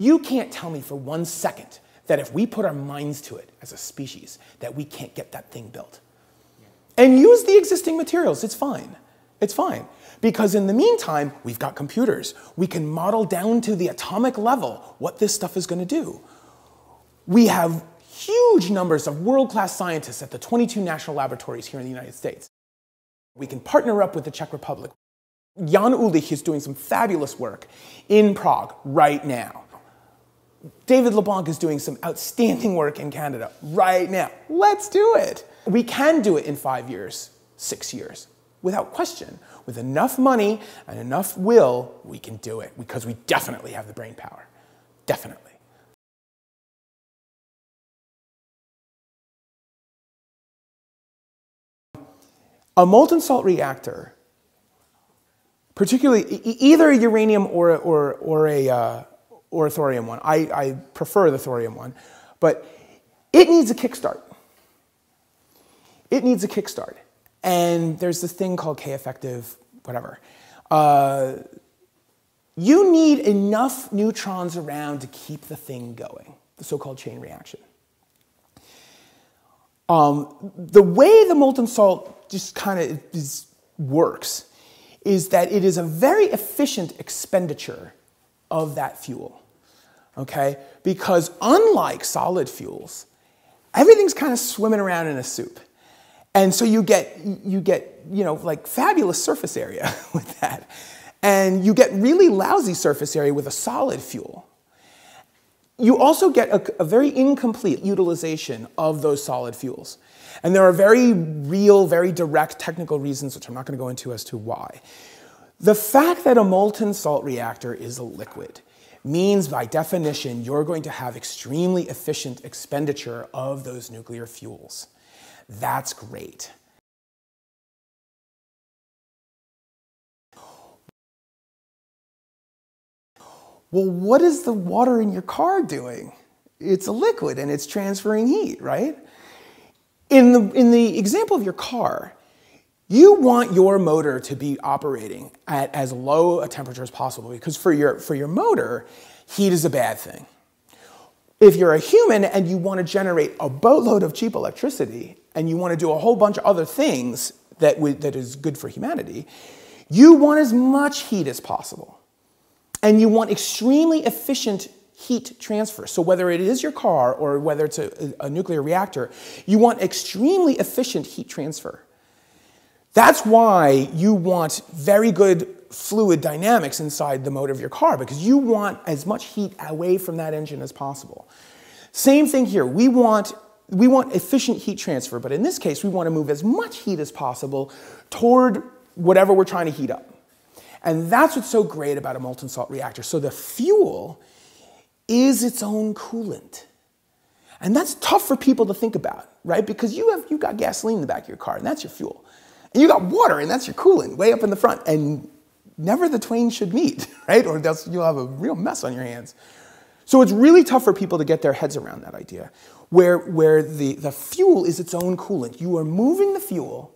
You can't tell me for 1 second that if we put our minds to it as a species, that we can't get that thing built. And use the existing materials, it's fine. It's fine. Because in the meantime, we've got computers. We can model down to the atomic level what this stuff is going to do. We have huge numbers of world-class scientists at the 22 national laboratories here in the United States. We can partner up with the Czech Republic. Jan Ulich is doing some fabulous work in Prague right now. David LeBlanc is doing some outstanding work in Canada right now. Let's do it. We can do it in 5 years, 6 years, without question. With enough money and enough will, we can do it because we definitely have the brain power. Definitely. A molten salt reactor, particularly either a uranium or a thorium one. I prefer the thorium one, but it needs a kickstart. It needs a kickstart. And there's this thing called K-effective, whatever. You need enough neutrons around to keep the thing going, the so-called chain reaction. The way the molten salt just kind of works is that it is a very efficient expenditure of that fuel, okay? Because unlike solid fuels, everything's kind of swimming around in a soup. And so you get like fabulous surface area with that. And you get really lousy surface area with a solid fuel. You also get a very incomplete utilization of those solid fuels. And there are very real, very direct technical reasons, which I'm not going to go into as to why. The fact that a molten salt reactor is a liquid means by definition you're going to have extremely efficient expenditure of those nuclear fuels. That's great. Well, what is the water in your car doing? It's a liquid and it's transferring heat, right? In the example of your car, you want your motor to be operating at as low a temperature as possible because for your motor, heat is a bad thing. If you're a human and you want to generate a boatload of cheap electricity and you want to do a whole bunch of other things that is good for humanity, you want as much heat as possible. And you want extremely efficient heat transfer. So whether it is your car or whether it's a nuclear reactor, you want extremely efficient heat transfer. That's why you want very good fluid dynamics inside the motor of your car, because you want as much heat away from that engine as possible. Same thing here. We want efficient heat transfer, but in this case, we want to move as much heat as possible toward whatever we're trying to heat up. And that's what's so great about a molten salt reactor. So the fuel is its own coolant. And that's tough for people to think about, right? Because you've got gasoline in the back of your car, and that's your fuel. And you got water, and that's your coolant, way up in the front. And never the twain should meet, right? Or else you'll have a real mess on your hands. So it's really tough for people to get their heads around that idea, where the fuel is its own coolant. You are moving the fuel,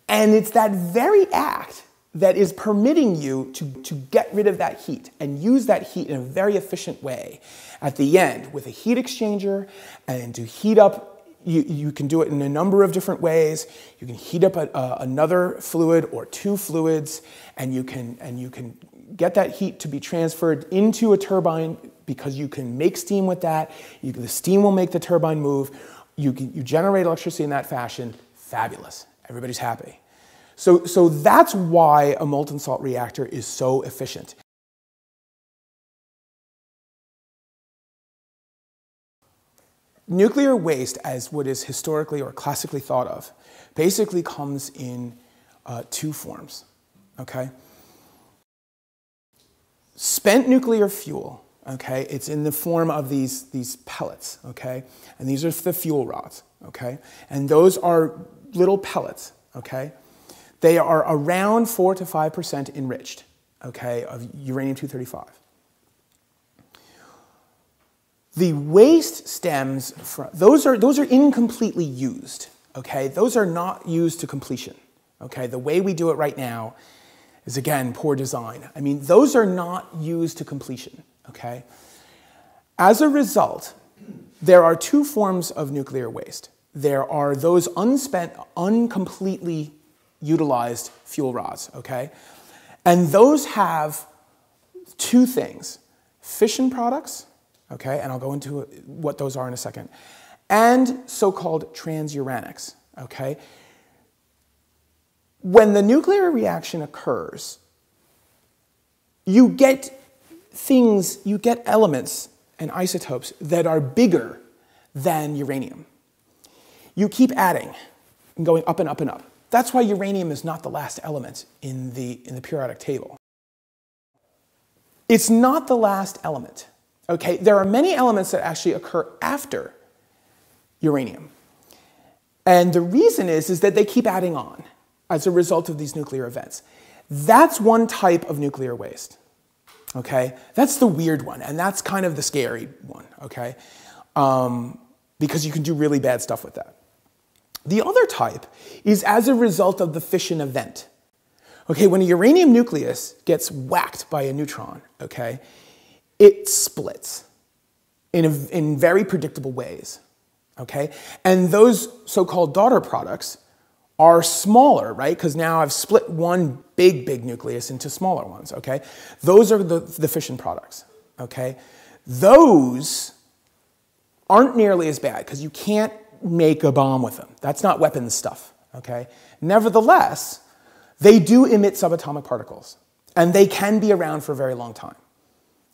and it's that very act that is permitting you to get rid of that heat and use that heat in a very efficient way at the end with a heat exchanger. And to heat up, you can do it in a number of different ways. You can heat up another fluid or two fluids, and you can get that heat to be transferred into a turbine because you can make steam with that. The steam will make the turbine move. You generate electricity in that fashion. Fabulous. Everybody's happy. So that's why a molten salt reactor is so efficient. Nuclear waste, as what is historically or classically thought of, basically comes in two forms, okay? Spent nuclear fuel, okay? It's in the form of these pellets, okay? And these are the fuel rods, okay? And those are little pellets, okay? They are around 4 to 5% enriched, okay, of uranium-235. The waste stems from, those are incompletely used, okay? Those are not used to completion, okay? The way we do it right now is, again, poor design. I mean, those are not used to completion, okay? As a result, there are two forms of nuclear waste. There are those unspent, uncompletely utilized fuel rods, okay? And those have two things: fission products, okay, and I'll go into what those are in a second, and so-called transuranics, okay? When the nuclear reaction occurs, you get things, you get elements and isotopes that are bigger than uranium. You keep adding and going up and up and up. That's why uranium is not the last element in the periodic table. It's not the last element, okay? There are many elements that actually occur after uranium. And the reason is that they keep adding on as a result of these nuclear events. That's one type of nuclear waste, okay? That's the weird one, and that's kind of the scary one, okay? Because you can do really bad stuff with that. The other type is as a result of the fission event. Okay, when a uranium nucleus gets whacked by a neutron, okay, it splits in very predictable ways, okay? And those so-called daughter products are smaller, right? Because now I've split one big nucleus into smaller ones, okay? Those are the fission products, okay? Those aren't nearly as bad because you can't make a bomb with them. That's not weapons stuff, okay? Nevertheless, they do emit subatomic particles, and they can be around for a very long time,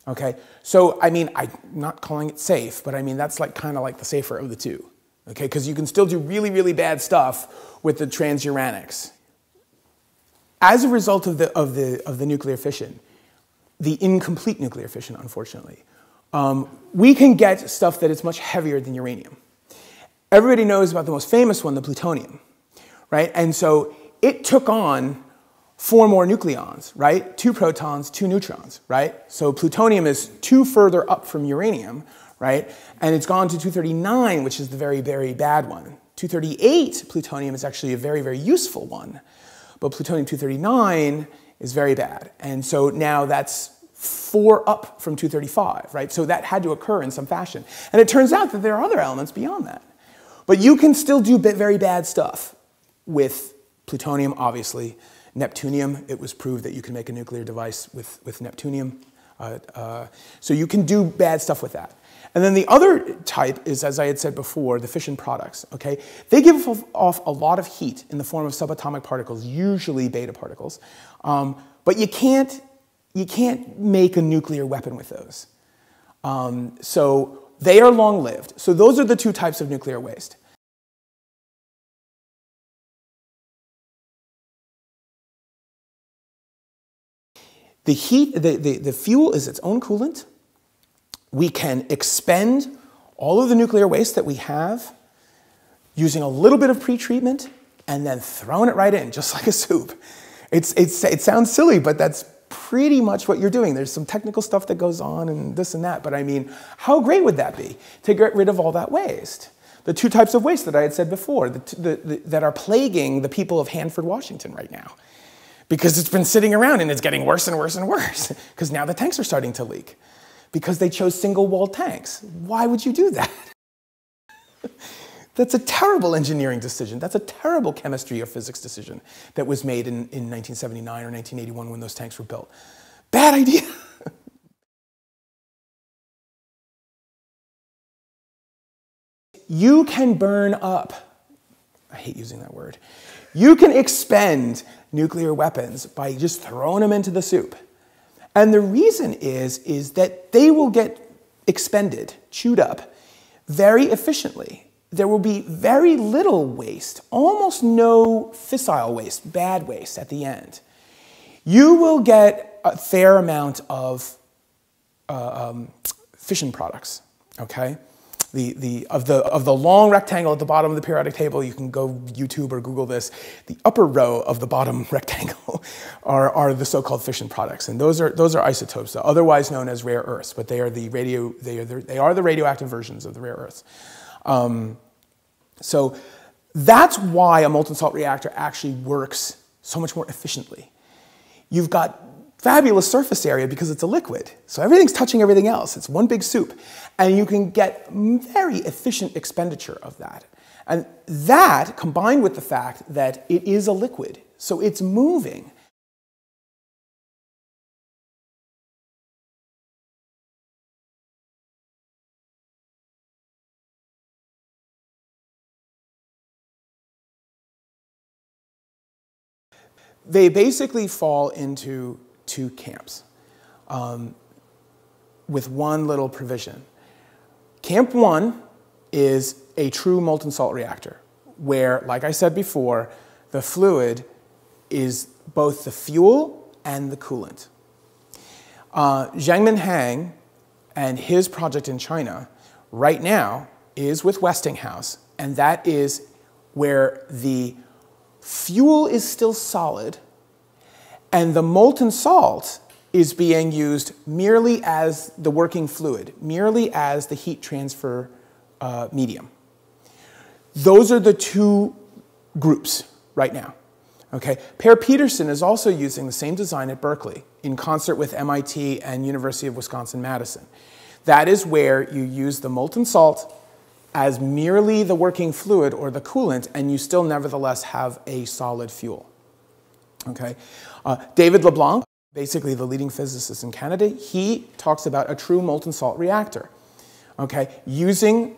okay? So, I mean, I'm not calling it safe, but I mean, that's like kind of like the safer of the two, okay? Because you can still do really bad stuff with the transuranics. As a result of the nuclear fission, the incomplete nuclear fission, unfortunately, we can get stuff that is much heavier than uranium. Everybody knows about the most famous one, the plutonium, right? And so it took on 4 more nucleons, right? 2 protons, 2 neutrons, right? So plutonium is 2 further up from uranium, right? And it's gone to 239, which is the very bad one. 238 plutonium is actually a very useful one, but plutonium-239 is very bad. And so now that's 4 up from 235, right? So that had to occur in some fashion. And it turns out that there are other elements beyond that. But you can still do very bad stuff with plutonium, obviously. Neptunium, it was proved that you can make a nuclear device with neptunium. So you can do bad stuff with that. And then the other type is, as I had said before, the fission products, okay? They give off a lot of heat in the form of subatomic particles, usually beta particles. But you can't make a nuclear weapon with those. So they are long-lived. So those are the 2 types of nuclear waste. The heat, the fuel is its own coolant. We can expend all of the nuclear waste that we have using a little bit of pretreatment and then throwing it right in, just like a soup. It sounds silly, but that's pretty much what you're doing. There's some technical stuff that goes on and this and that, but I mean, how great would that be to get rid of all that waste? The 2 types of waste that I had said before, that are plaguing the people of Hanford, Washington right now. Because it's been sitting around and it's getting worse and worse and worse. Because now the tanks are starting to leak. Because they chose single-walled tanks. Why would you do that? That's a terrible engineering decision. That's a terrible chemistry or physics decision that was made in 1979 or 1981 when those tanks were built. Bad idea. You can burn up, I hate using that word, you can expend nuclear weapons by just throwing them into the soup. And the reason is that they will get expended, chewed up, very efficiently. There will be very little waste, almost no fissile waste, bad waste at the end. You will get a fair amount of fission products, okay? Of the long rectangle at the bottom of the periodic table, you can go YouTube or Google this, the upper row of the bottom rectangle are the so-called fission products. And those are isotopes, otherwise known as rare earths, but they are the radioactive versions of the rare earths. So that's why a molten salt reactor actually works so much more efficiently. You've got fabulous surface area because it's a liquid. So everything's touching everything else. It's one big soup. And you can get very efficient expenditure of that. And that, combined with the fact that it is a liquid, so it's moving. They basically fall into two camps with one little provision. Camp one is a true molten salt reactor where, like I said before, the fluid is both the fuel and the coolant. Zhangmin Hang and his project in China right now is with Westinghouse, and that is where the fuel is still solid, and the molten salt is being used merely as the working fluid, merely as the heat transfer medium. Those are the two groups right now. Okay? Per Peterson is also using the same design at Berkeley in concert with MIT and University of Wisconsin-Madison. That is where you use the molten salt as merely the working fluid or the coolant, and you still nevertheless have a solid fuel. Okay? David LeBlanc, basically the leading physicist in Canada, he talks about a true molten salt reactor. Okay? Using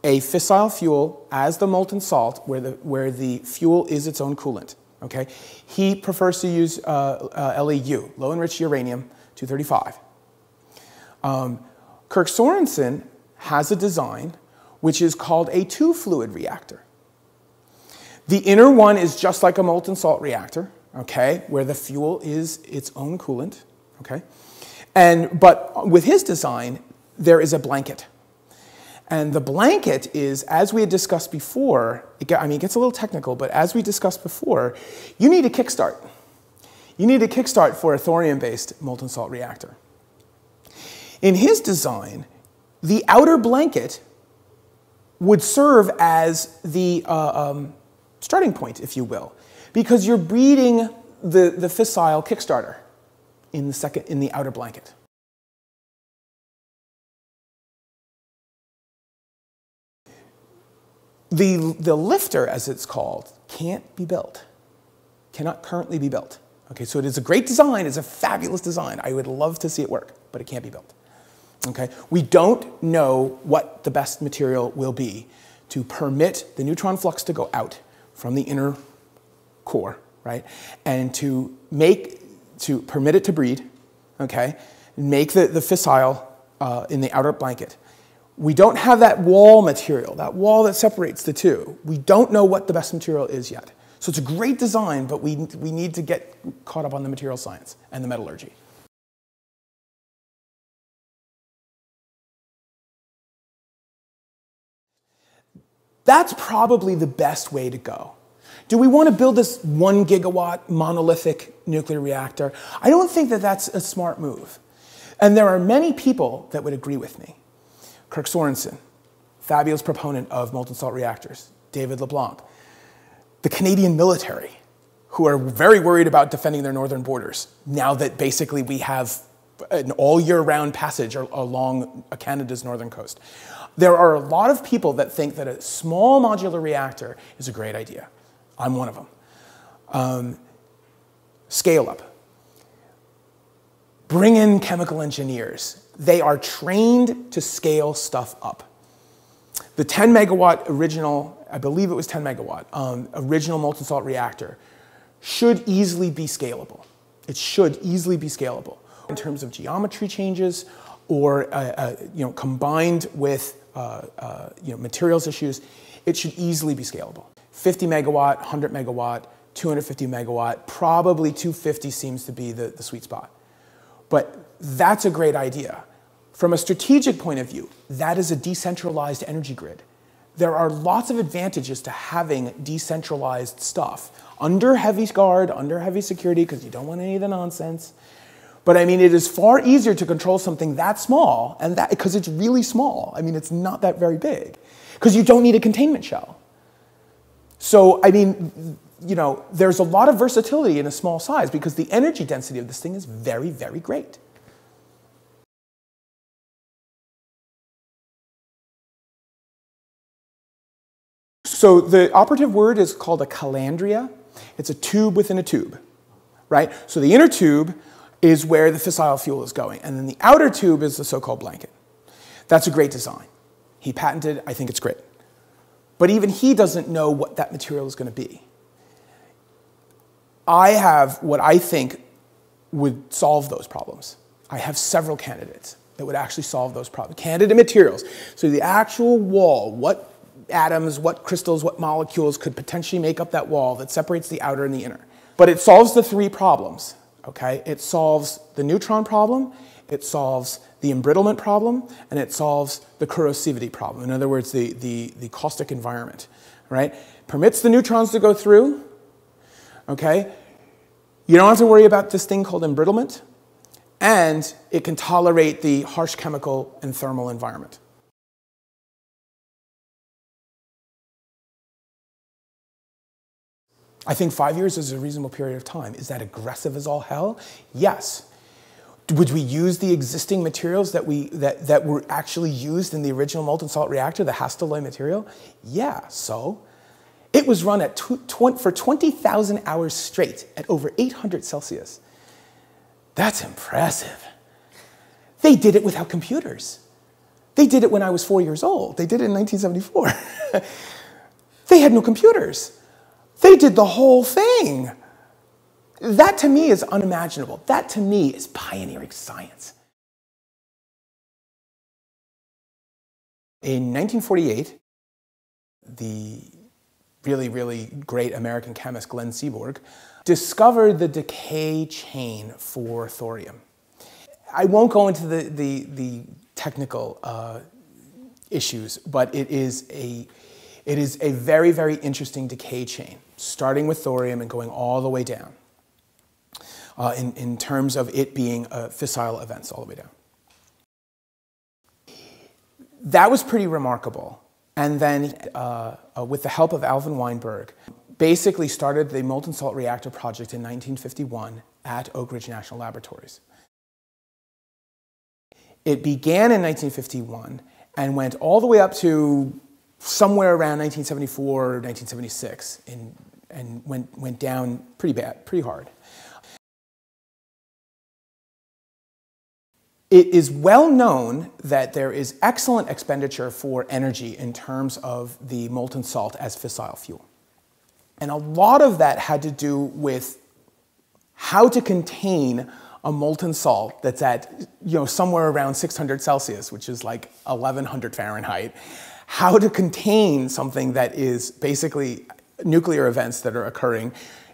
a fissile fuel as the molten salt where the fuel is its own coolant. Okay? He prefers to use LEU, low enriched uranium-235. Kirk Sorensen has a design which is called a two-fluid reactor. The inner one is just like a molten salt reactor, okay, where the fuel is its own coolant, okay? But with his design, there is a blanket. And the blanket is, as we had discussed before, it gets a little technical, but as we discussed before, you need a kickstart. You need a kickstart for a thorium-based molten salt reactor. In his design, the outer blanket would serve as the starting point, if you will, because you're breeding the fissile kickstarter in the outer blanket. The lifter, as it's called, can't be built, cannot currently be built. Okay, so it is a great design, it's a fabulous design. I would love to see it work, but it can't be built. Okay? We don't know what the best material will be to permit the neutron flux to go out from the inner core, right? And to permit it to breed, okay? Make the fissile in the outer blanket. We don't have that wall material, that wall that separates the two. We don't know what the best material is yet. So it's a great design, but we need to get caught up on the material science and the metallurgy. That's probably the best way to go. Do we want to build this 1 gigawatt monolithic nuclear reactor? I don't think that that's a smart move. And there are many people that would agree with me. Kirk Sorensen, fabulous proponent of molten salt reactors. David LeBlanc. The Canadian military, who are very worried about defending their northern borders, now that basically we have an all-year-round passage along Canada's northern coast. There are a lot of people that think that a small modular reactor is a great idea. I'm one of them. Scale up. Bring in chemical engineers. They are trained to scale stuff up. The 10 megawatt original, I believe it was 10 megawatt, original molten salt reactor should easily be scalable. It should easily be scalable. In terms of geometry changes or combined with materials issues, it should easily be scalable. 50 megawatt, 100 megawatt, 250 megawatt, probably 250 seems to be the sweet spot. But that's a great idea. From a strategic point of view, that is a decentralized energy grid. There are lots of advantages to having decentralized stuff under heavy guard, under heavy security, because you don't want any of the nonsense. But I mean, it is far easier to control something that small, and that because it's really small. I mean, it's not that very big, because you don't need a containment shell. So I mean, there's a lot of versatility in a small size because the energy density of this thing is very, very great. So the operative word is called a calandria. It's a tube within a tube, right? So the inner tube is where the fissile fuel is going, and then the outer tube is the so-called blanket. That's a great design. He patented, I think it's great. But even he doesn't know what that material is going to be. I have what I think would solve those problems. I have several candidates that would actually solve those problems. Candidate materials. So the actual wall, what atoms, what crystals, what molecules could potentially make up that wall that separates the outer and the inner. But it solves the three problems, okay? It solves the neutron problem, it solves the embrittlement problem, and it solves the corrosivity problem. In other words, the caustic environment, right? Permits the neutrons to go through, okay? You don't have to worry about this thing called embrittlement, and it can tolerate the harsh chemical and thermal environment. I think 5 years is a reasonable period of time. Is that aggressive as all hell? Yes. Would we use the existing materials that were actually used in the original molten salt reactor, the Hastelloy material? Yeah, so it was run at for 20,000 hours straight at over 800 Celsius. That's impressive. They did it without computers. They did it when I was 4 years old. They did it in 1974. They had no computers. They did the whole thing. That to me is unimaginable. That to me is pioneering science. In 1948, the really, really great American chemist Glenn Seaborg discovered the decay chain for thorium. I won't go into the technical issues, but it is a very, very interesting decay chain, starting with thorium and going all the way down in terms of it being fissile events all the way down. That was pretty remarkable. And then, with the help of Alvin Weinberg, basically started the Molten Salt Reactor project in 1951 at Oak Ridge National Laboratories. It began in 1951 and went all the way up to somewhere around 1974 or 1976 and went down pretty bad, pretty hard. It is well known that there is excellent expenditure for energy in terms of the molten salt as fissile fuel. And a lot of that had to do with how to contain a molten salt that's at somewhere around 600 Celsius, which is like 1100 Fahrenheit. How to contain something that is basically nuclear events that are occurring,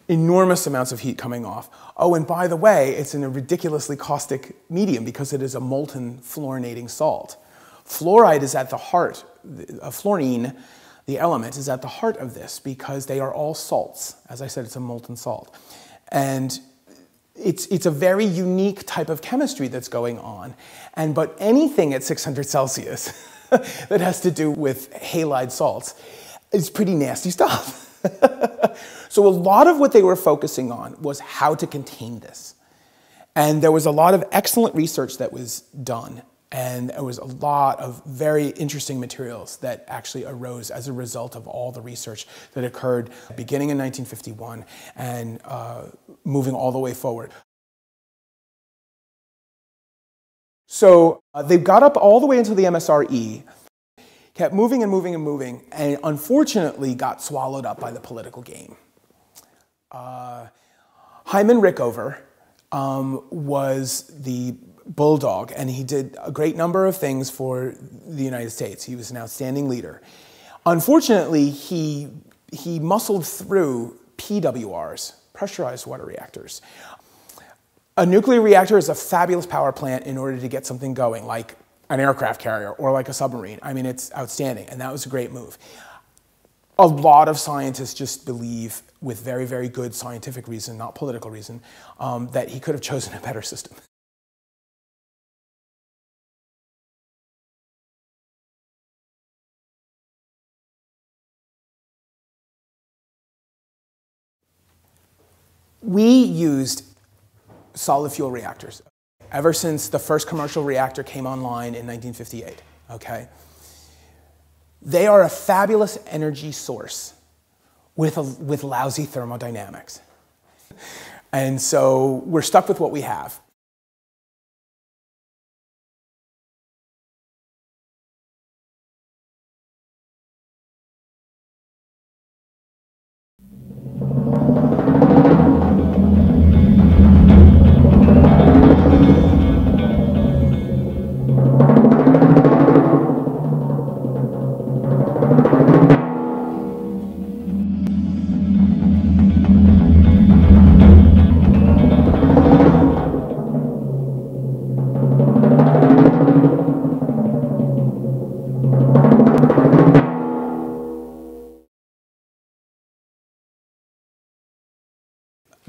enormous amounts of heat coming off. Oh, and by the way, it's in a ridiculously caustic medium because it is a molten fluorinating salt. Fluoride is at the heart, fluorine, the element, is at the heart of this because they are all salts. As I said, it's a molten salt. And it's a very unique type of chemistry that's going on. But anything at 600 Celsius that has to do with halide salts is pretty nasty stuff. So a lot of what they were focusing on was how to contain this. And there was a lot of excellent research that was done. And there was a lot of very interesting materials that actually arose as a result of all the research that occurred beginning in 1951 and moving all the way forward. So they got up all the way into the MSRE, kept moving and moving and moving, and unfortunately got swallowed up by the political game. Hyman Rickover was the bulldog, and he did a great number of things for the United States. He was an outstanding leader. Unfortunately, he muscled through PWRs, pressurized water reactors. A nuclear reactor is a fabulous power plant in order to get something going, like an aircraft carrier or like a submarine. I mean, it's outstanding, and that was a great move. A lot of scientists just believe, with very, very good scientific reason, not political reason, that he could have chosen a better system. We used solid fuel reactors ever since the first commercial reactor came online in 1958, okay? They are a fabulous energy source with lousy thermodynamics. And so we're stuck with what we have.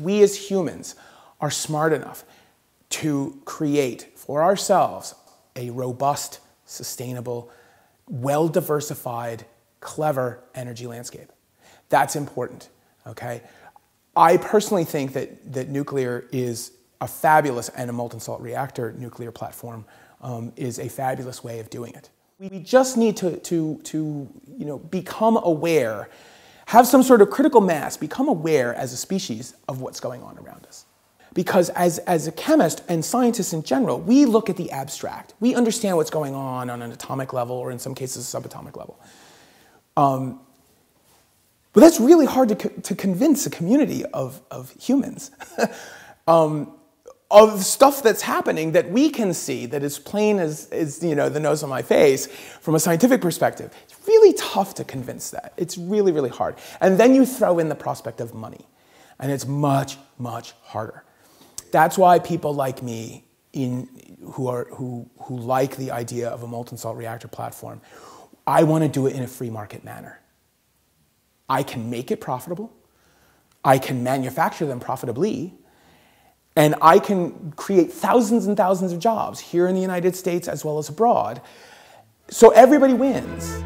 We as humans are smart enough to create for ourselves a robust, sustainable, well-diversified, clever energy landscape. That's important, okay? I personally think that nuclear is a fabulous, and a molten salt reactor nuclear platform is a fabulous way of doing it. We just need to become aware, have some sort of critical mass, become aware as a species of what's going on around us. Because as a chemist and scientists in general, we look at the abstract. We understand what's going on an atomic level, or in some cases, subatomic level. But that's really hard to convince a community of humans of stuff that's happening that we can see, that is plain as the nose on my face from a scientific perspective. It's really tough to convince that. It's really, really hard. And then you throw in the prospect of money, and it's much, much harder. That's why people like me, who like the idea of a molten salt reactor platform, I want to do it in a free market manner. I can make it profitable, I can manufacture them profitably, and I can create thousands and thousands of jobs here in the United States as well as abroad. So everybody wins.